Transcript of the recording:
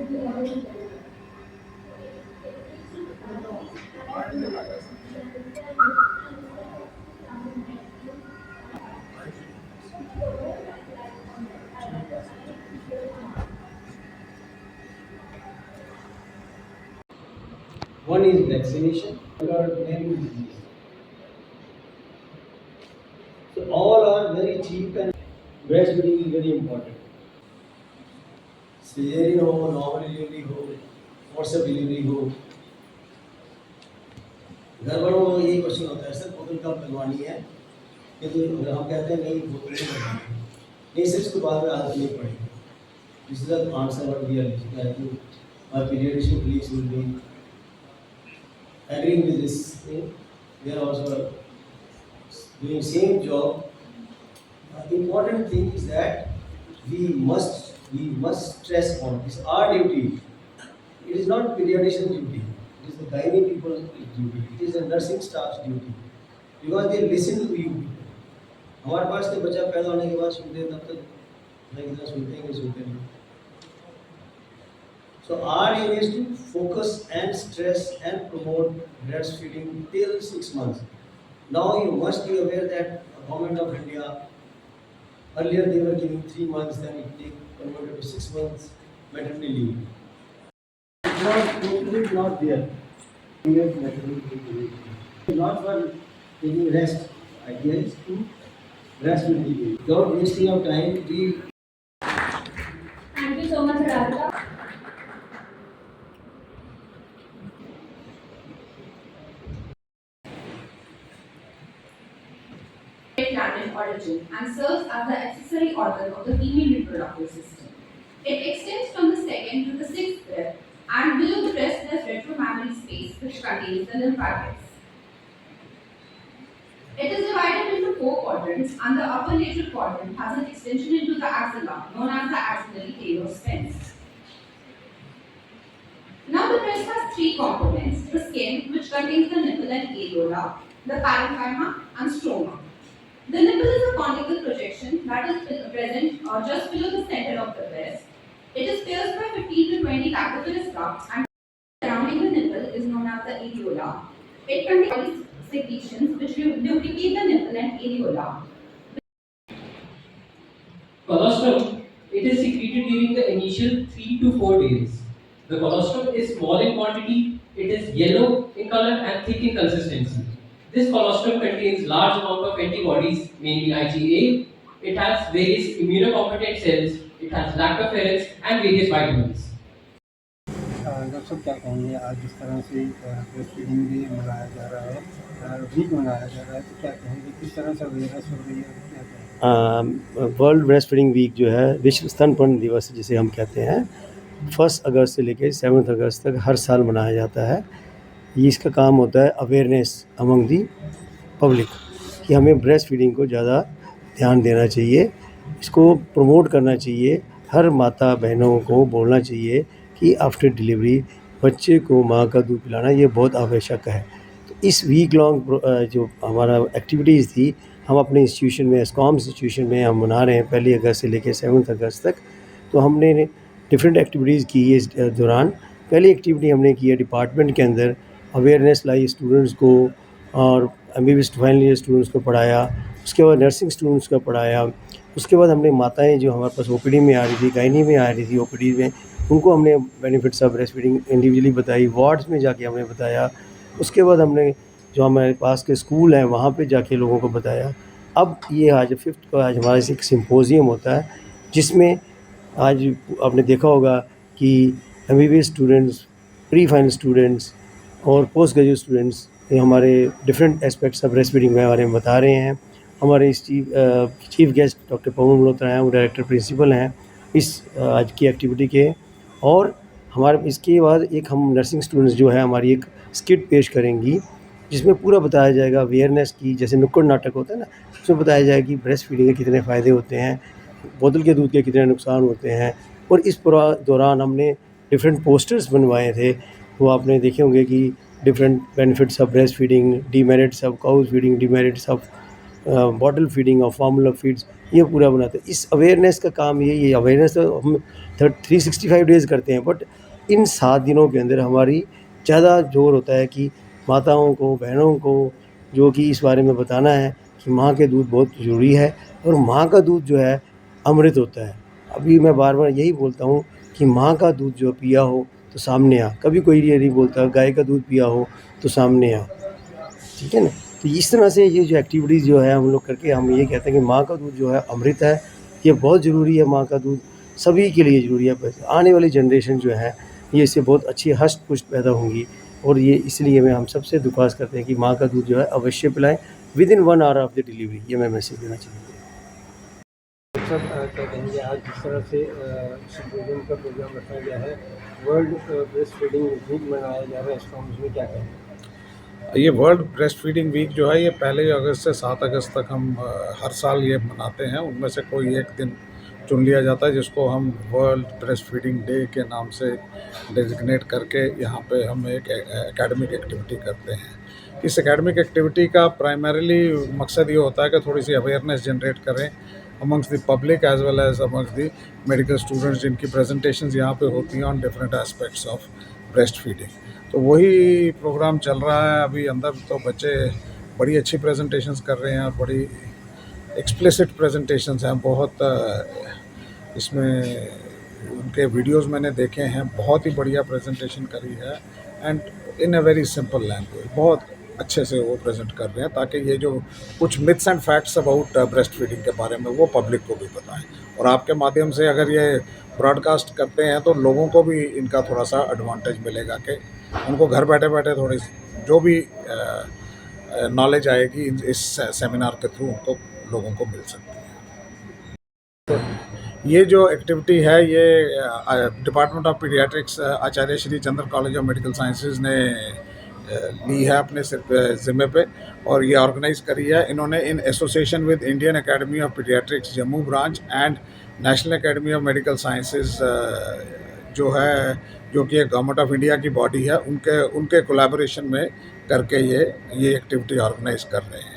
One is vaccination, other many diseases. So all are very cheap and breastfeeding is very important. Cesarean हो, normal delivery हो, forceps delivery हो, घर वालों को यही क्वेश्चन होता है सर बोतल कब लगवानी है, किंतु अगर हम कहते हैं नहीं बोतल नहीं लगवानी, नहीं सिर्फ उसके बाद में आदत नहीं पड़ेगी. This is the answer what we are looking at. Our pediatrician colleagues will be agreeing with this thing. They are also doing same job. The important thing is that we must stress on it's our duty. It is not pediatrician duty. It is the gynae people's duty. It is the nursing staff's duty because they listen to you. हमारे पास तो बच्चा पैदा होने के बाद सुनते हैं तब तक नहीं इतना सुनते नहीं. So our aim is to focus and stress and promote breastfeeding till 6 months. Now you must be aware that the government of India earlier they were giving 3 months, then it converted to 6 months maternity leave. Not there. Not for taking rest. Idea is to breastfeed the baby. Without wasting of time, we. Thank you so much, Radhika. Planet origin and serves as the accessory organ of the female reproductive system. It extends from the second to the sixth rib, and below the breast there's retromammary space which contains the lymphatics. It is divided into 4 quadrants, and the upper lateral quadrant has an extension into the axilla known as the axillary talus pens. Now the breast has 3 components: the skin, which contains the nipple and areola, the parenchyma and stroma. The nipple is a conical projection that is present just below the center of the breast. It is pierced by 15 to 20 lactiferous ducts, and surrounding the nipple is known as the areola. It contains secretions which lubricate the nipple and areola. Colostrum, it is secreted during the initial 3 to 4 days. The colostrum is small in quantity, it is yellow in color and thick in consistency. This colostrum contains large amount of antibodies, mainly IgA. It has various immunocompetent cells. It has lactoferrins and various vitamins. Doctor साहब क्या कहेंगे आज जिस तरह से breast feeding day मनाया जा रहा है वीक मनाया जा रहा है तो क्या कहेंगे किस तरह से अवेयरनेस हो रही है क्या कहेंगे? वर्ल्ड ब्रेस्ट फीडिंग वीक जो है विश्व स्तनपान दिवस जिसे हम कहते हैं 1 अगस्त से लेकर 7 अगस्त तक हर साल मनाया जाता है. ये इसका काम होता है अवेयरनेस अमंग दी पब्लिक कि हमें ब्रेस्ट फीडिंग को ज़्यादा ध्यान देना चाहिए, इसको प्रमोट करना चाहिए. हर माता बहनों को बोलना चाहिए कि आफ्टर डिलीवरी बच्चे को माँ का दूध पिलाना ये बहुत आवश्यक है. तो इस वीक लॉन्ग जो हमारा एक्टिविटीज़ थी हम अपने इंस्टीट्यूशन में एस्कॉम इंस्टीट्यूशन में हम मना रहे हैं 1 अगस्त से लेकर 7 अगस्त तक. तो हमने डिफरेंट एक्टिविटीज़ की है इस दौरान. पहली एक्टिविटी हमने की है डिपार्टमेंट के अंदर अवेयरनेस लाई स्टूडेंट्स को और MBBS फाइनल ईयर स्टूडेंट्स को पढ़ाया. उसके बाद नर्सिंग स्टूडेंट्स को पढ़ाया. उसके बाद हमने माताएं जो हमारे पास OPD में आ रही थी, गायनी में आ रही थी OPD में, उनको हमने benefits of breast feeding individually बताई. वार्ड्स में जाके हमने बताया. उसके बाद हमने जो हमारे पास के स्कूल हैं वहाँ पे जाके लोगों को बताया. अब ये आज 5th को आज हमारे एक सिम्पोजियम होता है जिसमें आज आपने देखा होगा कि MBBS students, pre final students और पोस्ट ग्रेजुएट स्टूडेंट्स ये हमारे different aspects of breast feeding के बारे में बता रहे हैं. हमारे इस चीफ गेस्ट डॉक्टर पवन मल्होत्रा हैं, वो डायरेक्टर प्रिंसिपल हैं इस आज की एक्टिविटी के. और हमारे इसके बाद एक हम नर्सिंग स्टूडेंट्स जो है हमारी एक स्किट पेश करेंगी जिसमें पूरा बताया जाएगा अवेयरनेस की, जैसे नुक्कड़ नाटक होता है ना, उसमें बताया जाएगा कि ब्रेस्ट फीडिंग के कितने फ़ायदे होते हैं, बोतल के दूध के कितने नुकसान होते हैं. और इस दौरान हमने डिफरेंट पोस्टर्स बनवाए थे, वो आपने देखे होंगे कि different benefits of breast feeding, demerits of cow feeding, demerits of bottle feeding और फार्मूला फीड्स, ये पूरा बनाते हैं। इस अवेयरनेस का काम ये अवेयरनेस तो हम 365 डेज़ करते हैं, बट इन 7 दिनों के अंदर हमारी ज़्यादा ज़ोर होता है कि माताओं को, बहनों को जो कि इस बारे में बताना है कि माँ के दूध बहुत ज़रूरी है और माँ का दूध जो है अमृत होता है। अभी मैं बार-बार यही बोलता हूँ कि माँ का दूध जो पिया हो तो सामने आ, कभी कोई ये नहीं बोलता गाय का दूध पिया हो तो सामने आ, ठीक है ना? तो इस तरह से ये जो एक्टिविटीज़ जो है हम लोग करके हम ये कहते हैं कि माँ का दूध जो है अमृत है, ये बहुत ज़रूरी है। माँ का दूध सभी के लिए ज़रूरी है। आने वाली जनरेशन जो है ये इससे बहुत अच्छी हष्ट-पुष्ट पैदा होंगी और ये इसलिए हम सबसे दरख्वास्त करते हैं कि माँ का दूध जो है अवश्य पिलाएँ within 1 hour of the delivery. ये मैं मैसेज देना चाहूँगा। डॉक्टर साहब क्या कहेंगे आज जिस तरह से सिम्पोजियम का प्रोग्राम रखा गया है, वर्ल्ड ब्रेस्ट फीडिंग वीक मनाया जा रहा है, इसका उसमें क्या कहेंगे? ये वर्ल्ड ब्रेस्ट फीडिंग वीक जो है ये 1 अगस्त से 7 अगस्त तक हम हर साल ये मनाते हैं। उनमें से कोई एक दिन चुन लिया जाता है जिसको हम वर्ल्ड ब्रेस्ट फीडिंग डे के नाम से डेजिग्नेट करके यहाँ पे हम एक एकेडमिक एक्टिविटी करते हैं। इस एकेडमिक एक्टिविटी का प्राइमरीली मकसद ये होता है कि थोड़ी सी अवेयरनेस जनरेट करें amongst the public as well as amongst the medical students जिनकी presentations यहाँ पे होती हैं on different aspects of breast feeding। तो वही प्रोग्राम चल रहा है अभी अंदर। तो बच्चे बड़ी अच्छी presentations कर रहे हैं और बड़ी explicit presentations हैं। बहुत इसमें उनके वीडियोस मैंने देखे हैं, बहुत ही बढ़िया प्रेजेंटेशन करी है and in a very simple language बहुत अच्छे से वो प्रेजेंट कर रहे हैं ताकि ये जो कुछ myths and facts about breast feeding के बारे में वो पब्लिक को भी बताएं। और आपके माध्यम से अगर ये ब्रॉडकास्ट करते हैं तो लोगों को भी इनका थोड़ा सा एडवांटेज मिलेगा कि उनको घर बैठे बैठे थोड़ी जो भी नॉलेज आएगी इस सेमिनार के थ्रू उनको लोगों को मिल सकती है। ये जो एक्टिविटी है ये department of paediatrics Acharya Shri Chandra college of medical sciences ने ली है अपने ज़िम्मे पे और ये ऑर्गेनाइज़ करी है इन्होंने in association with Indian academy of paediatrics Jammu branch and national academy of medical sciences जो है जो कि एक गवर्नमेंट ऑफ इंडिया की बॉडी है उनके कोलैबोरेशन में करके ये एक्टिविटी ऑर्गेनाइज़ कर रहे हैं।